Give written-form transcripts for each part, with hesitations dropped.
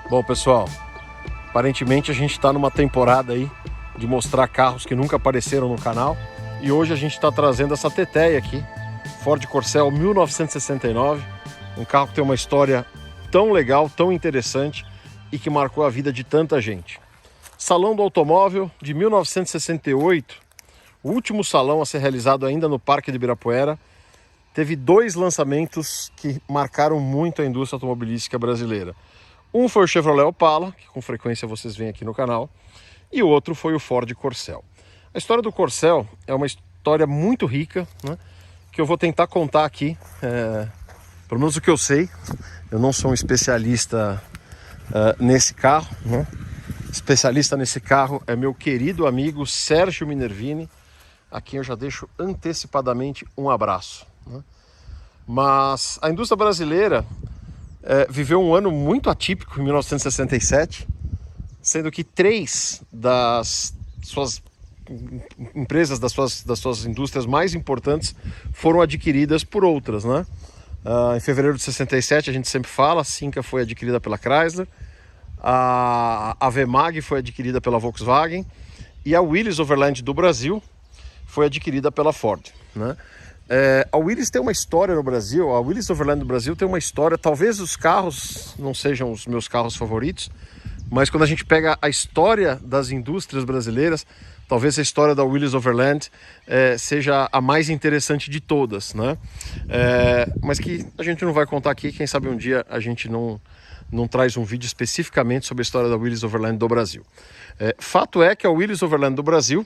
Bom, pessoal, aparentemente a gente está numa temporada aí de mostrar carros que nunca apareceram no canal. E hoje a gente está trazendo essa teteia aqui, Ford Corcel 1969. Um carro que tem uma história tão legal, tão interessante e que marcou a vida de tanta gente. Salão do Automóvel de 1968, o último salão a ser realizado ainda no Parque de Ibirapuera, teve dois lançamentos que marcaram muito a indústria automobilística brasileira. Um foi o Chevrolet Opala, que com frequência vocês veem aqui no canal, e o outro foi o Ford Corcel. A história do Corcel é uma história muito rica, né, que eu vou tentar contar aqui, pelo menos o que eu sei. Eu não sou um especialista nesse carro, né? Especialista nesse carro é meu querido amigo Sérgio Minervini, a quem eu já deixo antecipadamente um abraço, né? Mas a indústria brasileira viveu um ano muito atípico em 1967, sendo que 3 das suas empresas, das suas indústrias mais importantes foram adquiridas por outras, né? Em fevereiro de 67, a gente sempre fala, a Cinca foi adquirida pela Chrysler, a Vemag foi adquirida pela Volkswagen e a Willys Overland do Brasil foi adquirida pela Ford, né? A Willys tem uma história no Brasil, a Willys Overland do Brasil tem uma história, talvez os carros não sejam os meus carros favoritos, mas quando a gente pega a história das indústrias brasileiras, talvez a história da Willys Overland seja a mais interessante de todas, né? Mas que a gente não vai contar aqui, quem sabe um dia a gente não traz um vídeo especificamente sobre a história da Willys Overland do Brasil. Fato é que a Willys Overland do Brasil,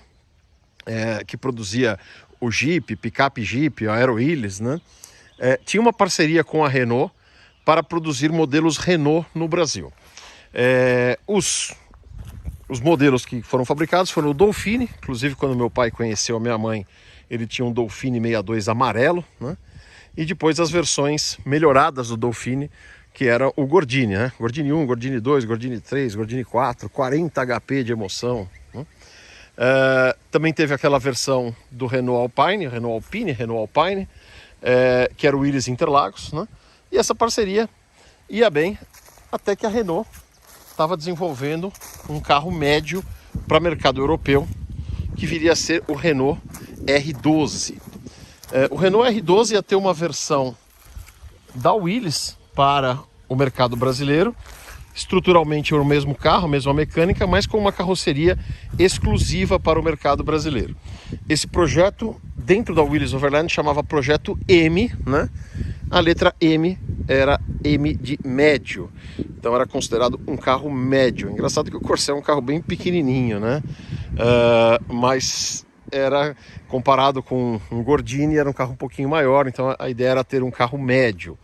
que produzia o Jeep, picape Jeep, a Aero Willys, né? Tinha uma parceria com a Renault para produzir modelos Renault no Brasil. Os modelos que foram fabricados foram o Dolphine, inclusive quando meu pai conheceu a minha mãe, ele tinha um Dolphine 62 amarelo, né? E depois as versões melhoradas do Dolphine, que era o Gordini, né? Gordini 1, Gordini 2, Gordini 3, Gordini 4, 40 HP de emoção, né? Também teve aquela versão do Renault Alpine, que era o Willys Interlagos, né? E essa parceria ia bem até que a Renault estava desenvolvendo um carro médio para mercado europeu, que viria a ser o Renault R12. O Renault R12 ia ter uma versão da Willys para o mercado brasileiro, estruturalmente era o mesmo carro, a mesma mecânica, mas com uma carroceria exclusiva para o mercado brasileiro. Esse projeto, dentro da Willys Overland, chamava Projeto M, né? A letra M era M de médio, então era considerado um carro médio. Engraçado que o Corcel é um carro bem pequenininho, né? Mas era comparado com um Gordini, era um carro um pouquinho maior, então a ideia era ter um carro médio.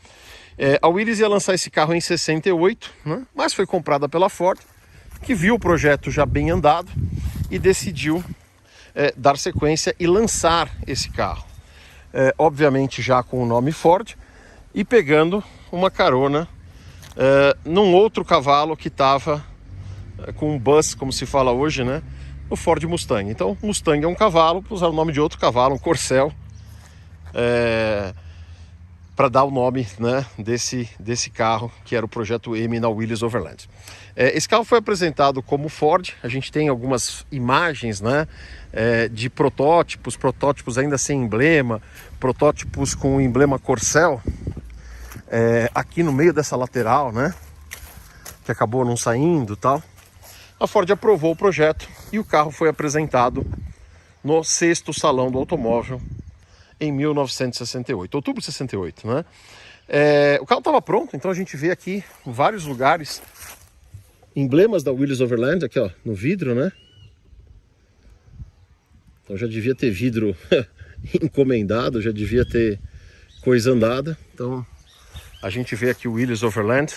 A Willys ia lançar esse carro em 68, né? Mas foi comprada pela Ford, que viu o projeto já bem andado e decidiu dar sequência e lançar esse carro. Obviamente já com o nome Ford e pegando uma carona num outro cavalo que estava com um bus, como se fala hoje, né? O Ford Mustang. Então, Mustang é um cavalo, para usar o nome de outro cavalo, um Corcel, para dar o nome, né, desse carro, que era o Projeto M na Willys Overland. Esse carro foi apresentado como Ford. A gente tem algumas imagens, né, de protótipos ainda sem emblema, protótipos com o emblema Corcel, aqui no meio dessa lateral, né, que acabou não saindo e tal. A Ford aprovou o projeto e o carro foi apresentado no 6º Salão do Automóvel em 1968, outubro de 68, né? O carro estava pronto, então a gente vê aqui em vários lugares emblemas da Willys Overland, aqui ó, no vidro, né? Então já devia ter vidro encomendado, já devia ter coisa andada. Então a gente vê aqui o Willys Overland.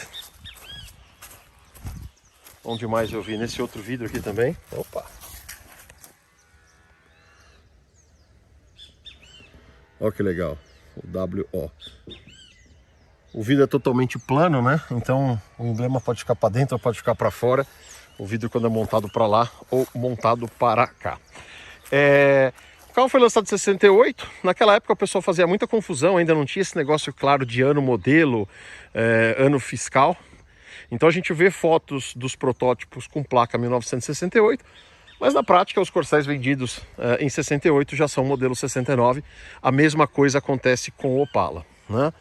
Onde mais eu vi? Nesse outro vidro aqui também. Opa! Olha que legal, o WO. O vidro é totalmente plano, né? Então o emblema pode ficar para dentro ou pode ficar para fora. O vidro quando é montado para lá ou montado para cá. O carro foi lançado em 68. Naquela época o pessoal fazia muita confusão, ainda não tinha esse negócio claro de ano modelo, ano fiscal. Então a gente vê fotos dos protótipos com placa 1968, mas na prática os Corcéis vendidos em 68 já são modelo 69. A mesma coisa acontece com o Opala, né?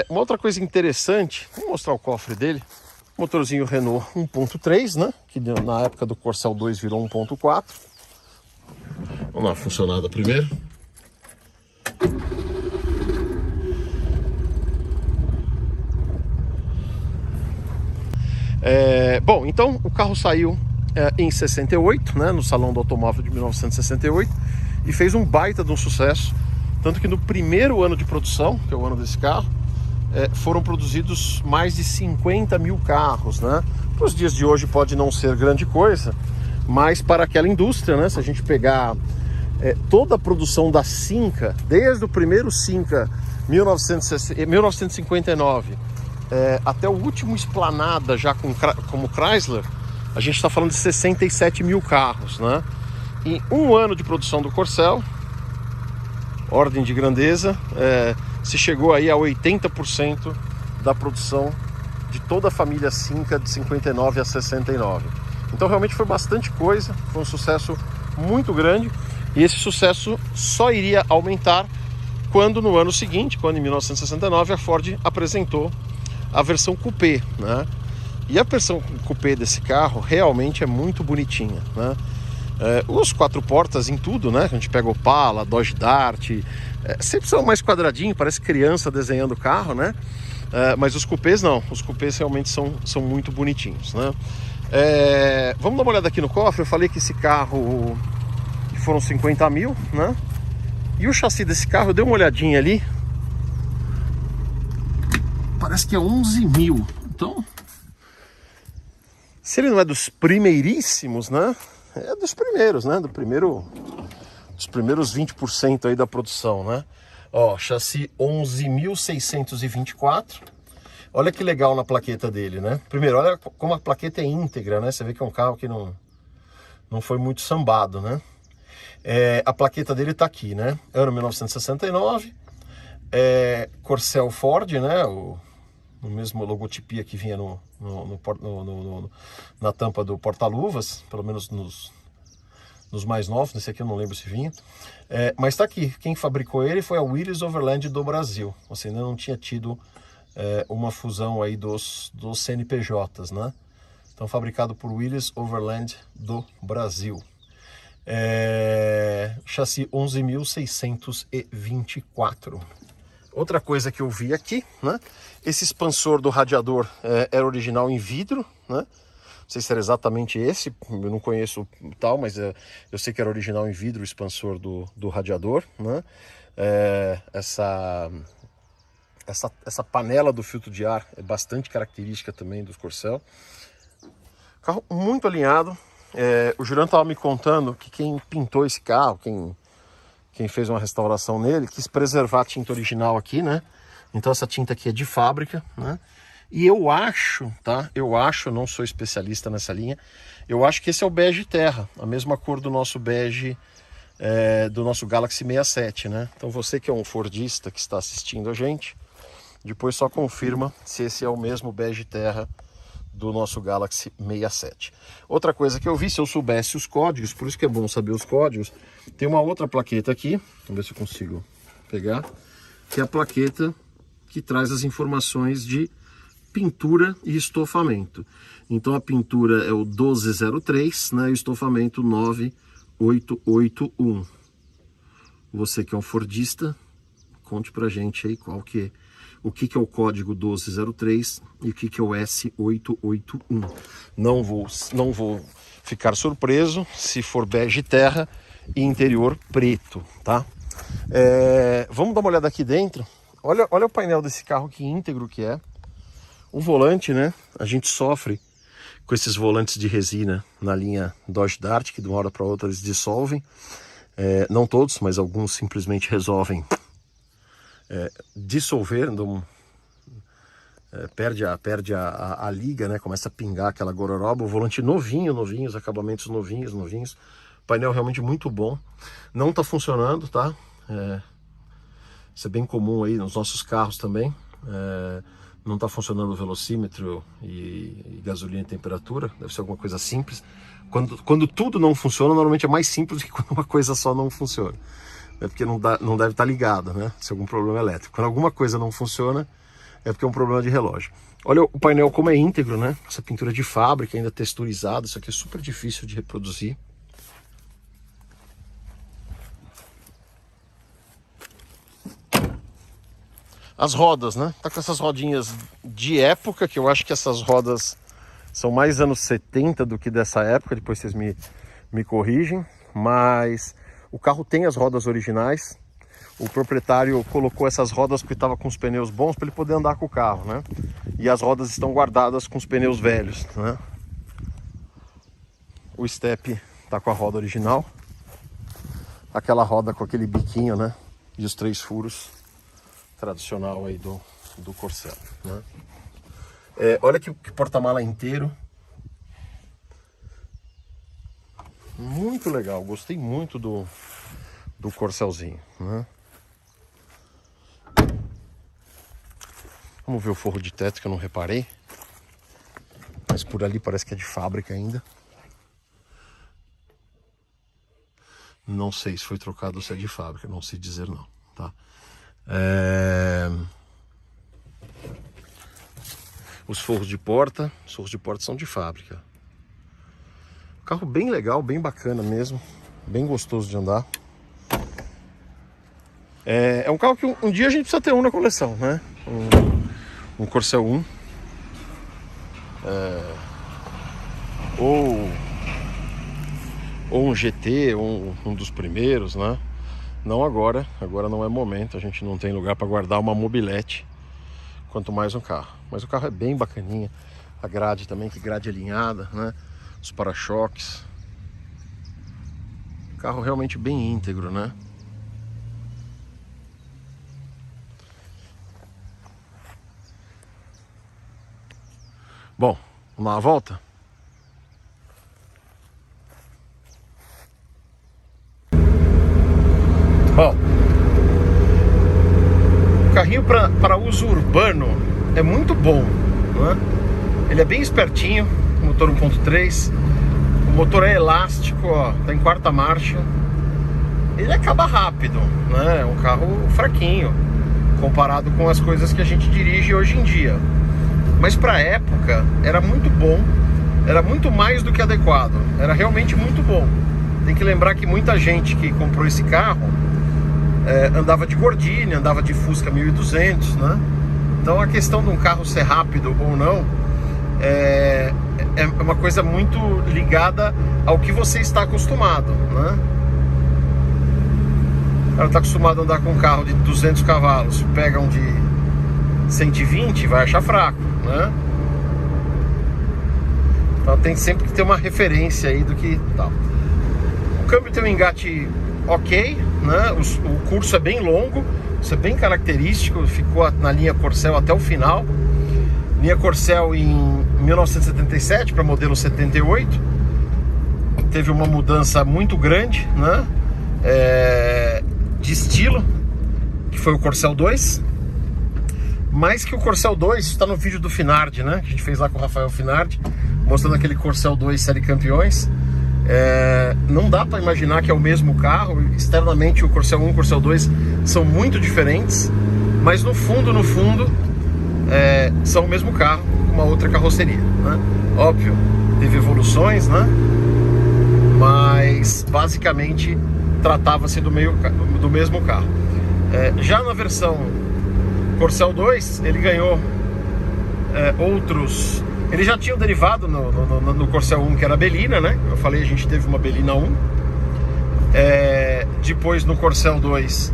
Uma outra coisa interessante, vou mostrar o cofre dele. Motorzinho Renault 1.3, né? Que na época do Corcel 2 virou 1.4. Vamos lá, funcionada primeiro. Bom, então o carro saiu em 68, né? No Salão do Automóvel de 1968 e fez um baita de um sucesso. Tanto que no primeiro ano de produção, que é o ano desse carro, foram produzidos mais de 50 mil carros, né? Para os dias de hoje pode não ser grande coisa, mas para aquela indústria, né? Se a gente pegar toda a produção da Cinca, desde o primeiro Cinca 1959 até o último Esplanada já como Chrysler, a gente está falando de 67 mil carros, né? Em um ano de produção do Corcel, ordem de grandeza, se chegou aí a 80% da produção de toda a família Cinca de 59 a 69. Então realmente foi bastante coisa, foi um sucesso muito grande, e esse sucesso só iria aumentar quando no ano seguinte, quando em 1969 a Ford apresentou a versão coupé, né? E a versão coupé desse carro realmente é muito bonitinha, né? Os quatro portas em tudo, né? A gente pega o Opala, Dodge Dart, sempre são mais quadradinho, parece criança desenhando o carro, né? Mas os coupés não, os coupés realmente são muito bonitinhos, né? Vamos dar uma olhada aqui no cofre. Eu falei que esse carro foram 50 mil, né? E o chassi desse carro, eu dei uma olhadinha ali, parece que é 11 mil. Então, se ele não é dos primeiríssimos, né? É dos primeiros, né? Dos primeiros 20% aí da produção, né? Ó, chassi 11.624. Olha que legal na plaqueta dele, né? Primeiro, olha como a plaqueta é íntegra, né? Você vê que é um carro que não foi muito sambado, né? A plaqueta dele tá aqui, né? Ano 1969. Corcel Ford, né? O mesmo logotipia que vinha na tampa do porta-luvas, pelo menos nos mais novos. Nesse aqui eu não lembro se vinha, mas está aqui, quem fabricou ele foi a Willys Overland do Brasil. Você ainda não tinha tido uma fusão aí dos CNPJs, né? Então fabricado por Willys Overland do Brasil. Chassi 11.624. Outra coisa que eu vi aqui, né? Esse expansor do radiador era original em vidro, né? Não sei se era exatamente esse, eu não conheço tal, mas eu sei que era original em vidro o expansor do radiador, né? Essa panela do filtro de ar é bastante característica também dos Corcel. Carro muito alinhado. O Juliano estava me contando que quem pintou esse carro, quem fez uma restauração nele, quis preservar a tinta original aqui, né? Então essa tinta aqui é de fábrica, né? E eu acho, tá? Eu não sou especialista nessa linha, eu acho que esse é o bege terra, a mesma cor do nosso bege do nosso Galaxy 67, né? Então você que é um fordista que está assistindo a gente, depois só confirma se esse é o mesmo bege terra do nosso Galaxy 67. Outra coisa que eu vi, se eu soubesse os códigos, por isso que é bom saber os códigos, tem uma outra plaqueta aqui, vamos ver se eu consigo pegar, que é a plaqueta que traz as informações de pintura e estofamento. Então a pintura é o 1203, né, e o estofamento 9881. Você que é um fordista, conte pra gente aí o que é o código 1203 e o que é o S881. Não vou ficar surpreso se for bege terra e interior preto, tá? Vamos dar uma olhada aqui dentro. Olha o painel desse carro, que íntegro que é. O volante, né? A gente sofre com esses volantes de resina na linha Dodge Dart, que de uma hora para outra eles dissolvem. Não todos, mas alguns simplesmente resolvem dissolver, perde a liga, né? Começa a pingar aquela gororoba. O volante novinho, os acabamentos novinhos. Painel realmente muito bom. Não tá funcionando, tá? Isso é bem comum aí nos nossos carros também. não está funcionando o velocímetro e gasolina e temperatura, deve ser alguma coisa simples. Quando tudo não funciona, normalmente é mais simples do que quando uma coisa só não funciona. É porque não deve estar ligado, né? Se é algum problema elétrico. Quando alguma coisa não funciona, é porque é um problema de relógio. Olha o painel como é íntegro, né? Essa pintura de fábrica, ainda texturizada, isso aqui é super difícil de reproduzir. As rodas, né? Tá com essas rodinhas de época, que eu acho que essas rodas são mais anos 70 do que dessa época, depois vocês me corrigem. Mas o carro tem as rodas originais. O proprietário colocou essas rodas porque estava com os pneus bons para ele poder andar com o carro, né? E as rodas estão guardadas com os pneus velhos, né? O step tá com a roda original. Aquela roda com aquele biquinho, né? E os 3 furos. Tradicional aí do Corcel, né? Olha que porta-mala inteiro. Muito legal, gostei muito do Corcelzinho, né? Vamos ver o forro de teto que eu não reparei. Mas por ali parece que é de fábrica ainda. Não sei se foi trocado ou se é de fábrica, não sei dizer não, tá? Os forros de porta são de fábrica. Carro bem legal, bem bacana mesmo, bem gostoso de andar. É um carro que um dia a gente precisa ter na coleção, né? Um Corcel 1 ou um GT, um dos primeiros, né? Não agora não é momento, a gente não tem lugar para guardar uma mobilete, quanto mais um carro. Mas o carro é bem bacaninha, a grade também, que grade alinhada, né? Os para-choques. Carro realmente bem íntegro, né? Bom, vamos dar uma volta? Bom, o carrinho para uso urbano é muito bom, né? Ele é bem espertinho, motor 1.3, o motor é elástico, ó, tá em 4ª marcha. Ele acaba rápido, né? É um carro fraquinho comparado com as coisas que a gente dirige hoje em dia. Mas para a época era muito bom, era muito mais do que adequado, era realmente muito bom. Tem que lembrar que muita gente que comprou esse carro andava de Gordini, andava de Fusca 1200, né? Então a questão de um carro ser rápido ou não é uma coisa muito ligada ao que você está acostumado, né? O cara está acostumado a andar com um carro de 200 cavalos, pega um de 120, vai achar fraco, né? Então tem sempre que ter uma referência aí do que tal. O câmbio tem um engate ok, né? O curso é bem longo, isso é bem característico, ficou na linha Corcel até o final. Linha Corcel em 1977 para modelo 78. Teve uma mudança muito grande, né? De estilo, que foi o Corcel 2. Mais que o Corcel 2, está no vídeo do Finardi, né? Que a gente fez lá com o Rafael Finardi, mostrando aquele Corcel 2 Série Campeões. Não dá para imaginar que é o mesmo carro. Externamente o Corcel 1 e o Corcel 2 são muito diferentes, mas no fundo são o mesmo carro com uma outra carroceria, né? Óbvio, teve evoluções, né? Mas basicamente tratava-se do mesmo carro. Já na versão Corcel 2 ele ganhou outros. Ele já tinha um derivado no Corcel 1, que era a Belina, né? Eu falei, a gente teve uma Belina 1. Depois no Corcel 2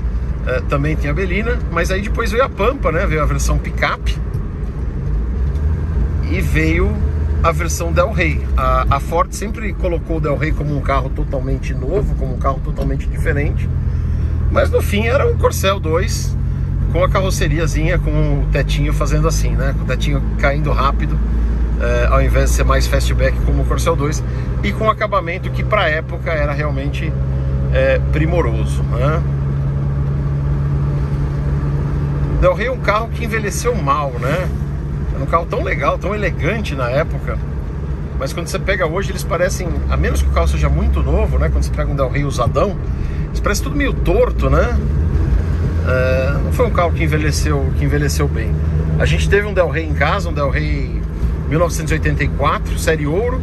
também tem a Belina, mas aí depois veio a Pampa, né? Veio a versão picape e veio a versão Del Rey. A Ford sempre colocou o Del Rey como um carro totalmente novo, como um carro totalmente diferente, mas no fim era um Corcel 2 com a carroceriazinha, com o tetinho fazendo assim, né? Com o tetinho caindo rápido, ao invés de ser mais fastback como o Corcel 2, e com acabamento que para a época era realmente primoroso, né? Del Rey é um carro que envelheceu mal, né? Era um carro tão legal, tão elegante na época. Mas quando você pega hoje, eles parecem, a menos que o carro seja muito novo, né? Quando você pega um Del Rey usadão, eles parecem tudo meio torto, né? Não foi um carro que envelheceu bem. A gente teve um Del Rey em casa, um Del Rey 1984, série ouro,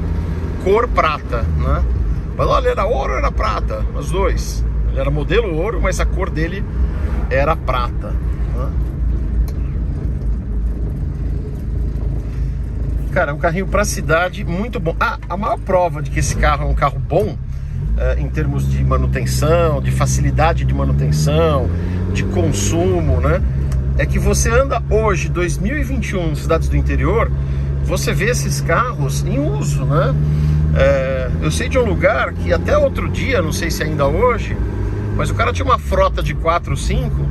cor prata, né? Mas olha, era ouro ou era prata? Os dois. Ele era modelo ouro, mas a cor dele era prata, né? Cara, é um carrinho para cidade muito bom. A maior prova de que esse carro é um carro bom, em termos de manutenção, de facilidade de manutenção, de consumo, né? É que você anda hoje, 2021, nas cidades do interior, você vê esses carros em uso, né? Eu sei de um lugar que até outro dia, não sei se ainda hoje, mas o cara tinha uma frota de 4, 5,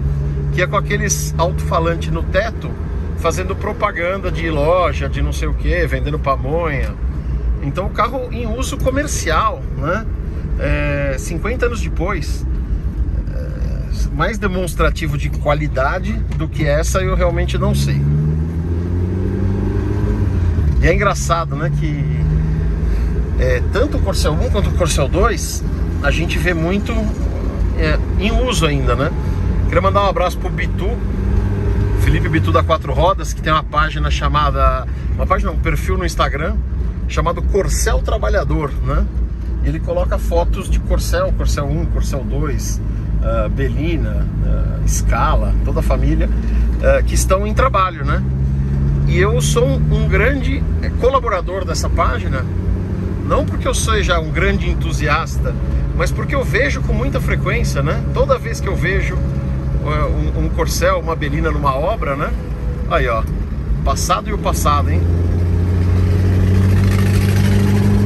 que é com aqueles alto-falantes no teto, fazendo propaganda de loja, de não sei o que, vendendo pamonha. Então o carro em uso comercial, né? 50 anos depois, mais demonstrativo de qualidade do que essa eu realmente não sei. E é engraçado, né, que tanto o Corcel 1 quanto o Corcel 2 a gente vê muito em uso ainda, né? Queria mandar um abraço pro Bitu, Felipe Bitu da Quatro Rodas, que tem uma página chamada, um perfil no Instagram chamado Corcel Trabalhador, né? E ele coloca fotos de Corcel, Corcel 1, Corcel 2, Belina, Scala, toda a família, que estão em trabalho, né? E eu sou um grande colaborador dessa página, não porque eu seja um grande entusiasta, mas porque eu vejo com muita frequência, né? Toda vez que eu vejo um Corcel, uma Belina numa obra, né? Aí, ó, passado e o passado, hein?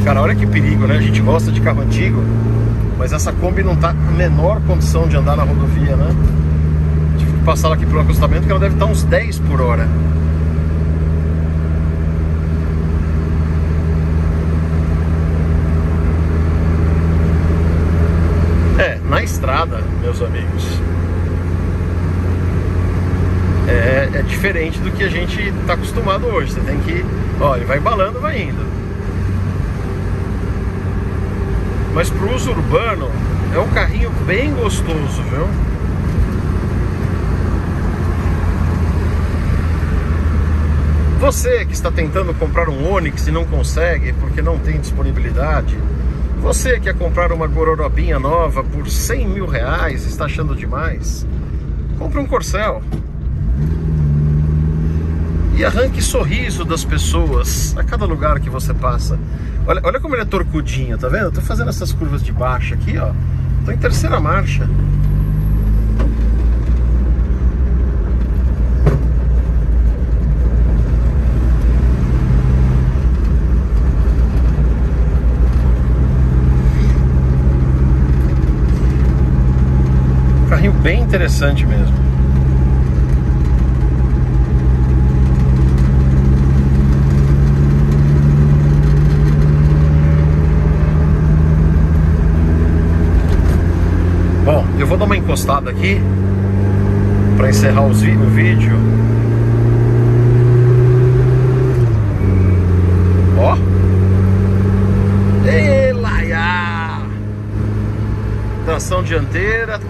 Cara, olha que perigo, né? A gente gosta de carro antigo, mas essa Kombi não tá com a menor condição de andar na rodovia, né? Tive que passar ela aqui pelo acostamento, que ela deve estar uns 10 por hora. Na estrada, meus amigos, é diferente do que a gente está acostumado hoje. Você tem que, ó, ele vai embalando, vai indo. Mas para o uso urbano é um carrinho bem gostoso, viu? Você que está tentando comprar um Onix e não consegue porque não tem disponibilidade, você quer comprar uma gororobinha nova por 100 mil reais, está achando demais? Compre um Corcel. E arranque sorriso das pessoas a cada lugar que você passa. Olha como ele é torcudinho, tá vendo? Eu tô fazendo essas curvas de baixo aqui, ó. Tô em terceira marcha. Bem interessante mesmo. Bom, eu vou dar uma encostada aqui para encerrar o vídeo. Ó. Elaia! Tração dianteira.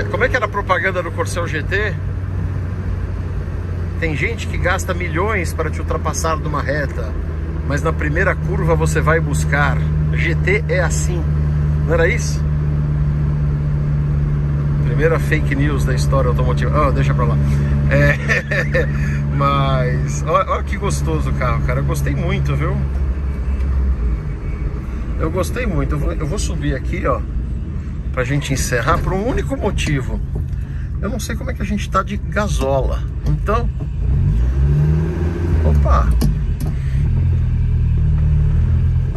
Como é que era a propaganda do Corcel GT? Tem gente que gasta milhões para te ultrapassar numa reta, mas na primeira curva você vai buscar. GT é assim. Não era isso? Primeira fake news da história automotiva. Oh, deixa pra lá. Mas olha que gostoso o carro, cara. Eu gostei muito, viu? Eu gostei muito. Eu vou subir aqui, ó, pra gente encerrar por um único motivo. Eu não sei como é que a gente tá de gasola. Então, opa,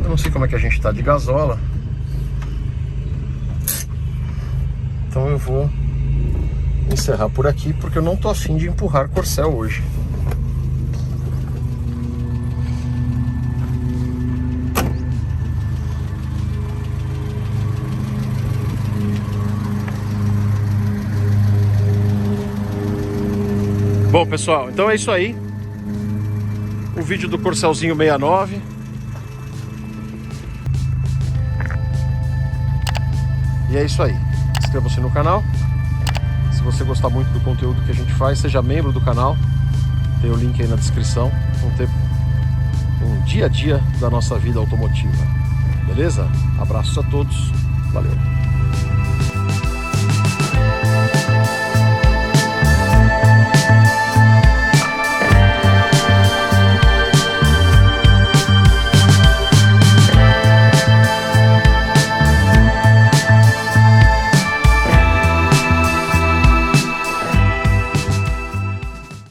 eu não sei como é que a gente tá de gasola. Então eu vou encerrar por aqui, porque eu não tô afim de empurrar Corcel hoje. Bom, pessoal, então é isso aí. vídeo do Corcelzinho 69. E é isso aí. Inscreva-se no canal. Se você gostar muito do conteúdo que a gente faz, seja membro do canal. Tem o link aí na descrição. Vamos ter um dia a dia da nossa vida automotiva. Beleza? Abraços a todos. Valeu.